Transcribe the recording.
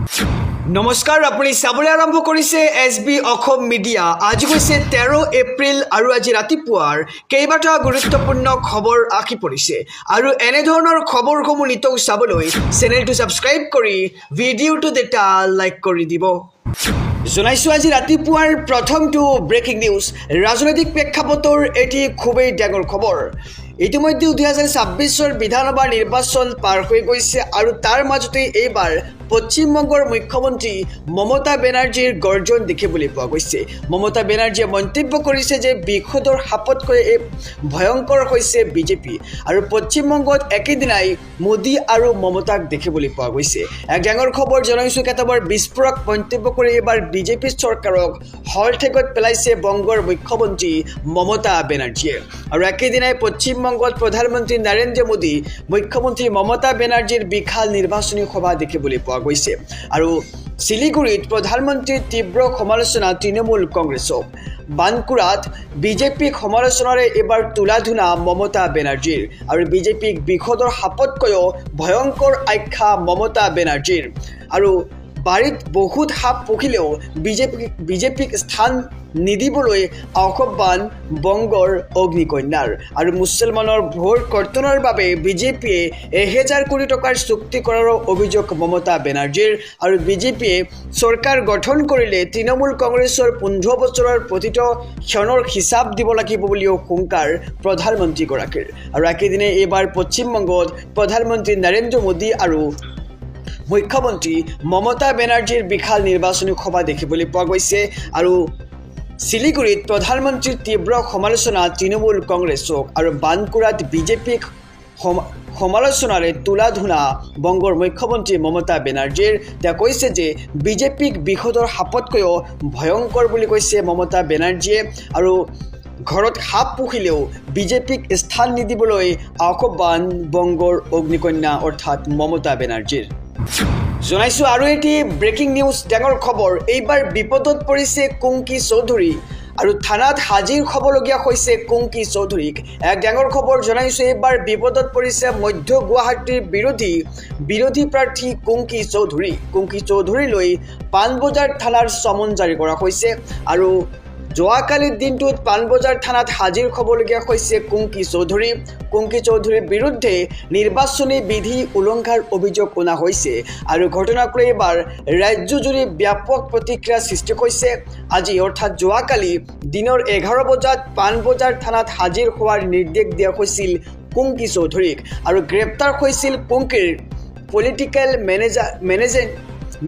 নমস্কাৰ, আপুনি চাবলৈ আৰম্ভ কৰিছে SB অসম মিডিয়া। আজি হৈছে 13 এপ্ৰিল আৰু আজি ৰাতিপুৱাৰ কেইবাটা গুৰুত্বপূৰ্ণ খবৰ আহি পৰিছে আৰু এনেধৰণৰ খবৰসমূহ নিতৌ চাবলৈ চেনেলটো ছাবস্ক্ৰাইব কৰি ভিডিঅ'টো এটা লাইক কৰি দিব। জনাইছোঁ আজি ৰাতিপুৱাৰ প্ৰথমটো ব্ৰেকিং নিউজ। ৰাজনৈতিক প্ৰেক্ষাপটৰ এটি খুবেই ডাঙৰ খবৰ। ইতিমধ্যে 2026 বিধানসভা নিৰ্বাচন পাৰ হৈ গৈছে আৰু তাৰ মাজতে এইবাৰ পশ্চিমবংগৰ মুখ্যমন্ত্ৰী মমতা বেনাৰ্জীৰ গৰ্জন দেখিবলৈ পোৱা গৈছে। মমতা বেনাৰ্জীয়ে মন্তব্য কৰিছে যে বিষদৰ সাপতকৈ এই ভয়ংকৰ হৈছে বিজেপি আৰু পশ্চিমবংগত একেদিনাই মোদী আৰু মমতাক দেখিবলৈ পোৱা গৈছে। এক ডাঙৰ খবৰ জনাইছোঁ, কেইটাবাৰ বিস্ফোৰক মন্তব্য কৰি এইবাৰ বিজেপি চৰকাৰক হৰঠেগত পেলাইছে বংগৰ মুখ্যমন্ত্ৰী মমতা বেনাৰ্জীয়ে আৰু একেদিনাই পশ্চিমবংগত প্ৰধানমন্ত্ৰী নৰেন্দ্ৰ মোদী, মুখ্যমন্ত্ৰী মমতা বেনাৰ্জীৰ বিশাল নিৰ্বাচনী সভা দেখিবলৈ পোৱা গৈছে আৰু শিলিগুৰিত প্ৰধানমন্ত্ৰীৰ তীব্ৰ সমালোচনা তৃণমূল কংগ্ৰেছক। বানকুৰাত বিজেপিক সমালোচনাৰে এইবাৰ তুলাধুনা মমতা বেনাৰ্জীৰ আৰু বিজেপিক বিষদৰ সাপতকৈও ভয়ংকৰ আখ্যা মমতা বেনাৰ্জীৰ আৰু বাৰীত বহুত সাপ পুহিলেও বিজেপিক স্থান নিদিবলৈ আহ্বান বংগৰ অগ্নিকন্যাৰ আৰু মুছলমানৰ ভোট কৰ্তনৰ বাবে বিজেপিয়ে 1000 কোটি টকাৰ চুক্তি কৰাৰ অভিযোগ মমতা বেনাৰ্জীৰ আৰু বিজেপিয়ে চৰকাৰ গঠন কৰিলে তৃণমূল কংগ্ৰেছৰ 15 বছৰৰ প্ৰতিটো ক্ষণৰ হিচাপ দিব লাগিব বুলিও হুংকাৰ প্ৰধানমন্ত্ৰীগৰাকীৰ আৰু একেদিনে এইবাৰ পশ্চিমবংগত প্ৰধানমন্ত্ৰী নৰেন্দ্ৰ মোদী আৰু মুখ্যমন্ত্ৰী মমতা বেনাৰ্জীৰ বিশাল নিৰ্বাচনী সভা দেখিবলৈ পোৱা গৈছে আৰু শিলিগুৰিত প্ৰধানমন্ত্ৰীৰ তীব্ৰ সমালোচনা তৃণমূল কংগ্ৰেছক আৰু বানকুৰাত বিজেপিক সমালোচনাৰে তুলাধুনা বংগৰ মুখ্যমন্ত্ৰী মমতা বেনাৰ্জীৰ। তেওঁ কৈছে যে বিজেপিক বিষদৰ সাপতকৈও ভয়ংকৰ বুলি কৈছে মমতা বেনাৰ্জীয়ে আৰু ঘৰত সাপ পুহিলেও বিজেপিক স্থান নিদিবলৈ আহ্বান বংগৰ অগ্নিকন্যা অৰ্থাৎ মমতা বেনাৰ্জীৰ। জনাইছোঁ আৰু এটি ব্ৰেকিং নিউজ, ডাঙৰ খবৰ। এইবাৰ বিপদত পৰিছে কুংকি চৌধুৰী আৰু থানাত হাজিৰ হ'বলগীয়া হৈছে কুংকি চৌধুৰীক। এক ডাঙৰ খবৰ জনাইছোঁ, এইবাৰ বিপদত পৰিছে মধ্য গুৱাহাটীৰ বিৰোধী প্ৰাৰ্থী কুংকি চৌধুৰীলৈ পাণবজাৰ থানাৰ চমন জাৰি কৰা হৈছে আৰু যোৱাকালিৰ দিনটোত পাণবজাৰ থানাত হাজিৰ হ'বলগীয়া হৈছে কুংকি চৌধুৰীৰ বিৰুদ্ধে নিৰ্বাচনী বিধি উলংঘাৰ অভিযোগ অনা হৈছে আৰু ঘটনাক্ৰমে এইবাৰ ৰাজ্যজুৰি ব্যাপক প্ৰতিক্ৰিয়াৰ সৃষ্টি হৈছে। আজি অৰ্থাৎ যোৱাকালি দিনৰ 11 বজাত পাণবজাৰ থানাত হাজিৰ হোৱাৰ নিৰ্দেশ দিয়া হৈছিল কুংকি চৌধুৰীক আৰু গ্ৰেপ্তাৰ হৈছিল কুংকিৰ পলিটিকেল